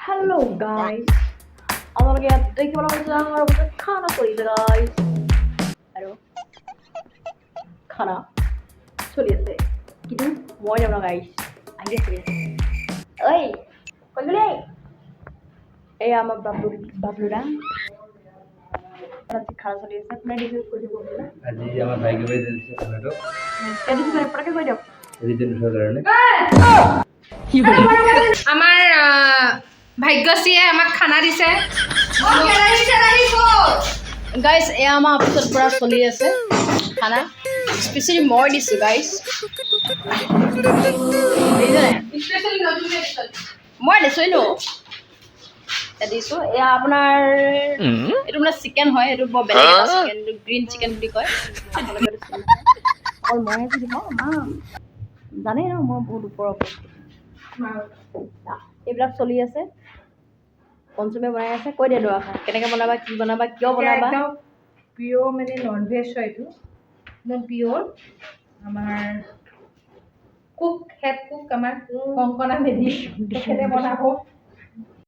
hello guys আমাকে ইয়াত দেখিবলৈ পাইছে আমাৰ ওপৰত খানা চলিছে গাইস আৰু খানা চলি আছে কিন্তু মই জানো গাইস আহি আছে ঐ কই গলি এই আমাৰ বাবলুরা আজি খানা চলি আছে আপুনি ডিটেইলছ কৈ দিব বলে আজি আমাৰ ভাইকে ভাই দিছে টমেটো এদিন পৰকে কৈ দিয়ক এদিন কাৰণে আমাৰ ভাগ্যশ্ৰীয়ে আমাক খানা দিছে গাইস এয়া আমাৰ অফিচৰ পৰা চলি আছে খানা স্পেশালি মই দিছো গাইস মই দিছো নো দিছো এয়া আপোনাৰ এইটো মানে চিকেন হয় এইটো বৰ বেলেগ এটা চিকেন গ্ৰীণ চিকেন বুলি কয় আপোনালোকে অকল মইহে যি দিব মা জানেই ন মই বহুত ওপৰৰ এইবিলাক চলি আছে পঞ্চমে বনাই আছে কৈ দিয়া দোৱা কেনেকৈ বনাবা কি বনাবা কিয় বনাবা একদম পিয়ৰ মানে নন ভেজ হয় এইটো একদম পিয়ৰ আমাৰ কুক হেড কুক আমাৰ কংকনা মেধি তেখেতে বনাব